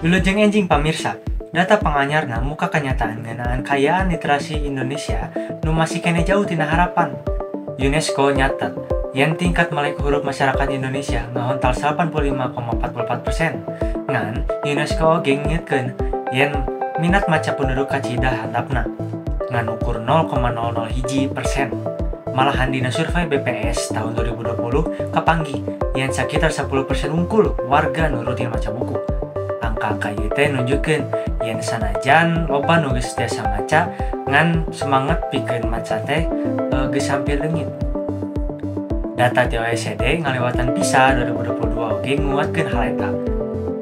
Wilujeng enjing pamirsa, data panganyarna muka kenyataan ngeunaan kayaan literasi Indonesia nu masih kene jauh tina harapan. UNESCO nyatet yen tingkat melek huruf masyarakat Indonesia ngahontal 85,44%. Ngan UNESCO oge ngeukeun yen minat maca penduduk kacida handapna ngan ukur 0,001%. Malahan dina survei BPS tahun 2020 kapanggih yen sekitar 10% unggul warga nu rutin maca buku. Angka ieu teh nunjukkeun yen sanajan loba nu geus tiasa maca ngan semangat pikeun maca teh geus hampir leungit. Data ti OECD ngaliwatan PISA 2022 oge nguatkeun hal eta.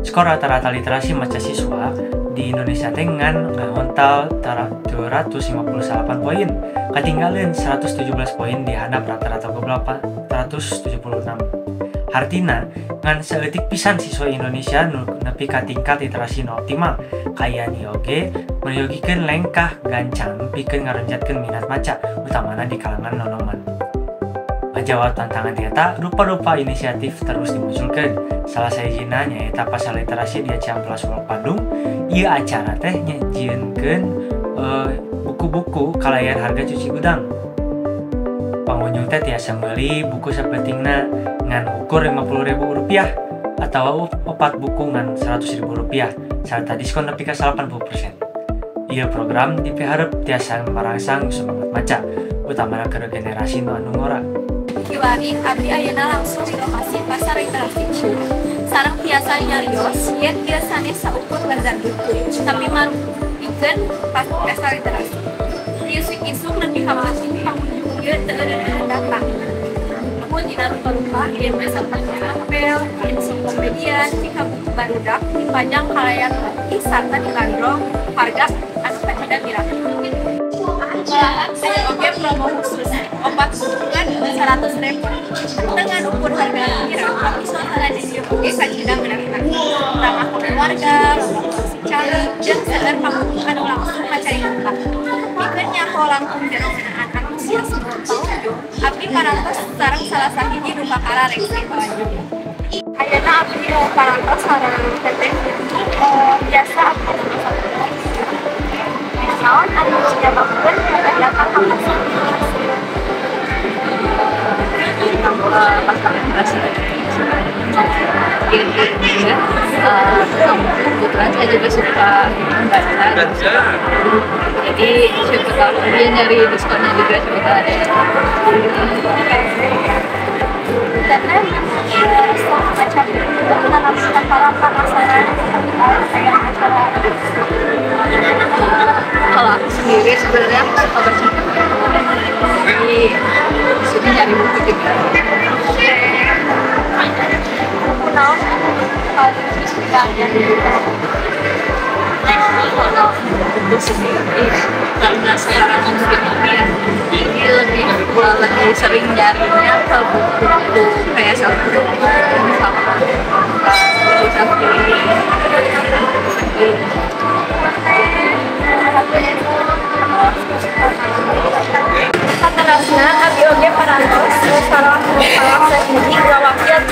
Skor rata-rata literasi maca siswa di Indonesia teh ngan ngahontal 258 poin, katinggalan 117 poin di handap rata-rata 476. Hartina ngan saeutik pisan siswa Indonesia nu nepi ka tingkat literasi nu optimal. Kayaan ieu oge menyogikeun lengkah gancang pikeun ngarenjatkeun minat maca, utamana di kalangan nonoman. Ngajawab tantangan eta, rupa-rupa inisiatif terus dimunculkeun. Salah sahijina nyaeta Pasar Literasi di Ciamplas Walk Bandung. Ieu acara teh nyajieunkeun buku-buku kalayan harga cuci gudang. Pengunjung teh tiasa meuli buku sapentingna ngan ukur Rp50.000 atau 4 buku ngan Rp100.000 serta diskon nepi ka 80%. Ieu program dipihareup tiasa marangsang semangat maca, utamana ke generasi nu anu ngora. Kiwari, abdi ayeuna langsung di lokasi Pasar Literasi. Sareng tiasa nyarios, yen ieu sanes saukur bazar buku, tapi marupikeun Pasar Literasi. Ieu isuk nepi ka masjid pengunjung ieu teu datang. Namun dina rupa-rupa ieu mah saperti apel, ensiklopedia, jika buku barudak dipajang kalayan leutik sarta dilandrong harga anu kacida mirahi. Malahan saya oge promo khusus 4 buku kan Rp100.000 dengan ukur harga murah, tapi suasana di dieu oge kacida meunang. Ramah keluarga, caleg, jeung seueur pangunjung anu langsung maca buku. Pikeun nyaho langkung jero ngeunaan antusias pengunjung, abdi parantos sareng salah sahiji nu bakal reaksi pengunjung. Ayeuna abdi parantos sareng teteh biasa abdi naon anu nyababkeun kegiatan kampus Pasar Literasi kebetulan saya juga suka membaca, jadi siapa tahu dia nyari diskonnya juga, siapa tahu ada karena selama macam itu menanamkan para penasaran kayak acara. Kalau aku sendiri sebenarnya suka baca, jadi sini nyari buku juga. Buku naon kalau disukai Kalau buku sendiri karena sekarang mungkin ini lebih lagi sering nyarinya ke buku-buku kayak self-help sama buku self-help. Saterasna abdi oge parantos salah sahiji wawakiat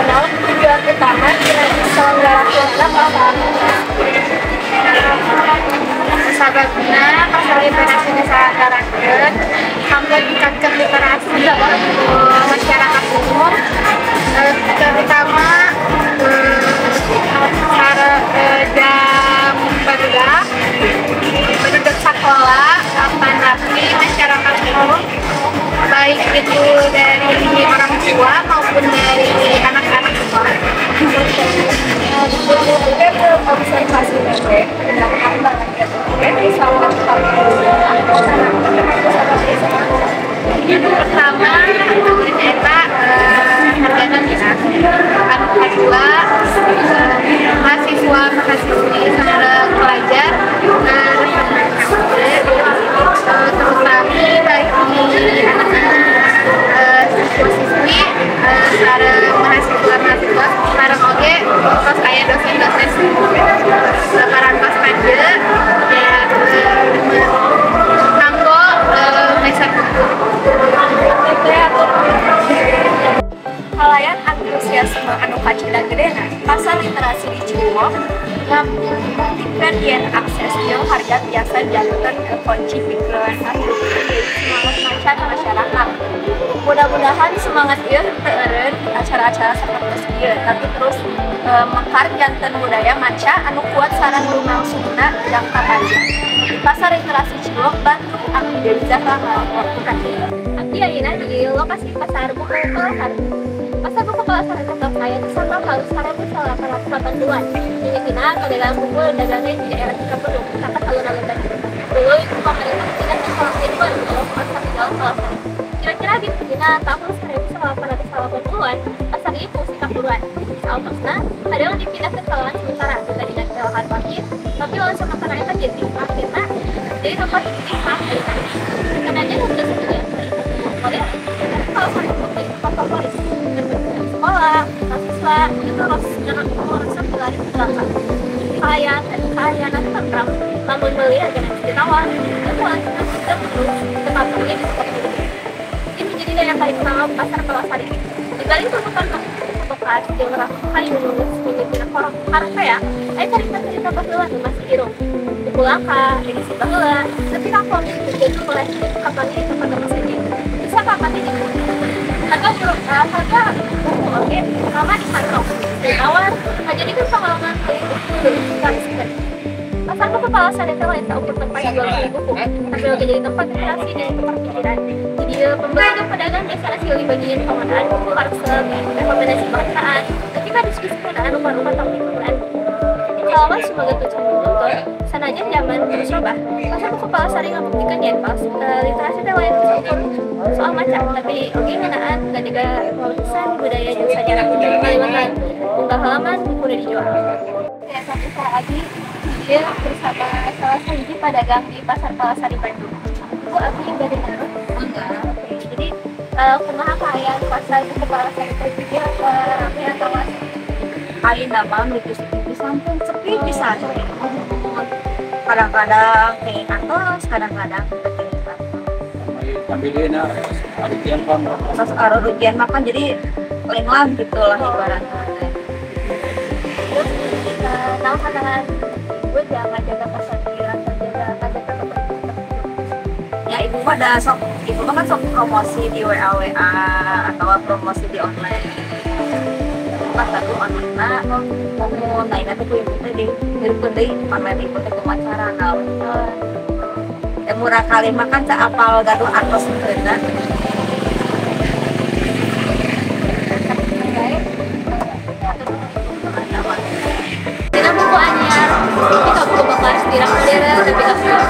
naon tujuan utama dina diselenggarakeunna pasar. Sababna Pasar Literasi diselenggarakeun kanggo ningkatkeun literasi masyarakat umum, terutama jam barudak sekolah akan rapi masyarakat umum, baik itu dari orang tua maupun dari anak-anak sekolah. Observasi pertama ternyata harganya minat, anu kedua mahasiswa-mahasiswi sareng pelajar terutama bagi anak-anak siswa-siswi sareng mahasiswa-mahasiswa sareng oge tos aya dosen-dosen parantos panje ya kanggo mesa buku. Halayan antusiasme anu kacida gedena Namun yen akses jeung harga biasa janten kunci pikeun asup semangat maca di masyarakat. Mudah-mudahan semangat ieu teu eureun acara-acara sapertos ieu, tapi terus mekar janten budaya maca anu kuat sareng lumangsungna jangka panjang. Di Pasar Literasi Ciwok, Bandung, Abdi Dewi Zahra melaporkan. Abdi ayeuna di lokasi Pasar Buku Palasari. Pasar Buku Palasari tetap kaya sama halus sareng salapan bantuan. Ini kena pedagang buku dagangnya di daerah Cikapundung, sampai alun-alun tadi. Dulu itu pemerintah tidak mengkhawatirkan kalau pasar di dalam Palasari. Kira-kira di Pidina tahun 1880-an, pasar itu sikap duluan. Sautosna, ada yang dipindah ke Salaman sementara, juga dinas Kelurahan Pakir, tapi oleh sementara itu jadi akhirnya jadi tempat istirahat dari tadi. Kenanya sudah sebenarnya boleh, kalau saya putih, favorit, sekolah, mahasiswa, itu harus berlari ke belakang. Kalian nanti tenang, namun melihat dengan ditawar, itu langsung sudah terus tempat ini seperti itu. Ini menjadi daya tarik utama Pasar Palasari. Di balik tuntutan bekas yang rasakan menulis menjadi orang kaya, saya cerita bahula masih irung. Di Bulangka, edisi bahula, ketika komik terjadi oleh kapan ini tempat saja. Bisa kapan ini? Harga oke, sama di kantong. Awal, menjadikan pengalaman dari sekali. Pasar Buku Palasari itu lain tak ukur tempat jual beli buku, tapi juga jadi tempat interaksi dan tukar pikiran. Jadi pembeli dan pedagang biasanya silih bagian pengadaan buku parsel, rekomendasi bacaan, ketika diskusi pengadaan rumah-rumah tamu lingkungan. Selama sebagai tujuan menonton, sananya zaman terus robah. Pasar Buku Palasari membuktikan ya literasi dan lain ukur soal maca, tapi oke ngenaan nggak juga warisan budaya dan sejarah Kalimantan. Unggah halaman buku udah dijual. Ya, satu lagi dia bersama salah satu pedagang di Pasar Palasari Bandung. Bu Abi yang dari Garut? Enggak. Oke, jadi kumaha kalian pasar Buku Palasari itu dia rame atau kali nama itu di samping sepi bisa kadang-kadang ke atas kadang-kadang ambilnya ujian kan pas ujian makan jadi lain gitu lah ibaratnya. Terus nah pandangan ibu jangan jaga pasar dia atau jaga Ya ibu mah ada sok ibu mah kan sok promosi di WA atau promosi di online. Pas aku online mau naik nanti ku ibu teh di pamer ibu teh kumacara naon. Murah kali makan apal gaduh artos beunang. Dina buku anyar, kita buku bekas tidak modern tapi kasus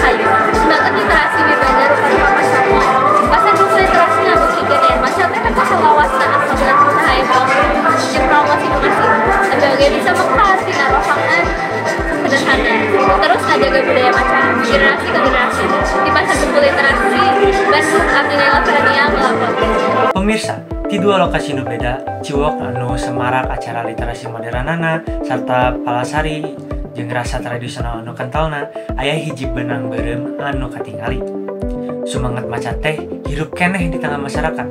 kayu. Sedangkan literasi beda rupa pasar. Pasar buku literasi nggak bikin yang macam kan pasar lawasan asal bulan usaha yang bagus, promosi donasi. Tapi oke bisa mengkhas di narofangan sederhana. Terus ngajaga budaya macam generasi ke generasi di pasar buku literasi. Bandung, Abdi Dewi Zahra melaporkan. Pemirsa, di dua lokasi nu beda, Ciwok anu semarak acara literasi modernana serta Palasari jeung rasa tradisional anu kentalna aya hiji benang beureum anu katingali. Sumanget maca teh hirup keneh di tengah masyarakat.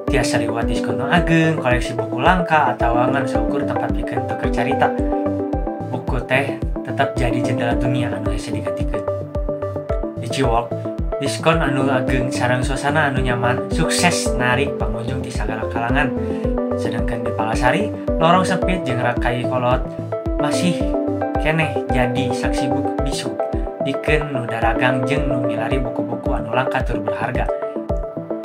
Tiasa liwat diskon nu ageng, koleksi buku langka atawa ngan seukur tempat pikeun tuker carita. Buku teh tetap jadi jendela dunia anu hese digatikeun. Di Ciwok, diskon anu ageng sareng suasana anu nyaman sukses narik pengunjung di sagala kalangan. Sedangkan di Palasari, lorong sempit jeung rakai kolot masih keneh jadi saksi buku bisu dikeun nu daragang jeung nu milari buku-buku anu langka tur berharga.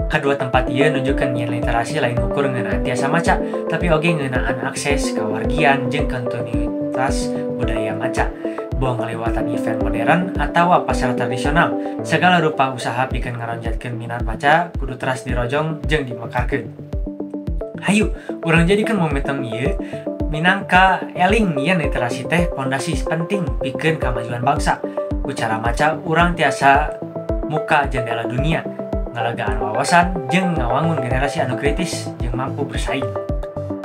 Kedua tempat ieu nunjukkeun yen literasi lain ukur ngeunaan tiasa maca, tapi oge ngeunaan akses kawargian jeung kontinuitas budaya maca. Boh ngaliwatan event modern atau pasar tradisional, segala rupa usaha pikeun ngaronjatkeun minat maca kudu teras dirojong jeung dimekarkeun. Hayu, urang jadikeun momentum ieu minangka eling yen literasi teh pondasi penting pikeun kamajuan bangsa. Ku cara maca urang tiasa muka jendela dunia, ngalegaan wawasan jeung ngawangun generasi anu kritis jeung mampu bersaing.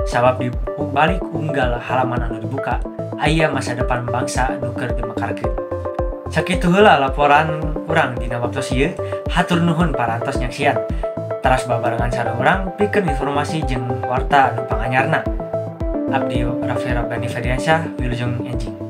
Sabab di balik unggal halaman anu dibuka, aya masa depan bangsa nu keur dimekarkeun. Sakitu heula laporan urang dina waktos ieu. Hatur nuhun parantos nyaksian. Teras babarengan sareng urang pikeun informasi jeung warta anu panganyarna. Abdi Raffi Rabbani Ferdiansyah, Wilujeng Enjing.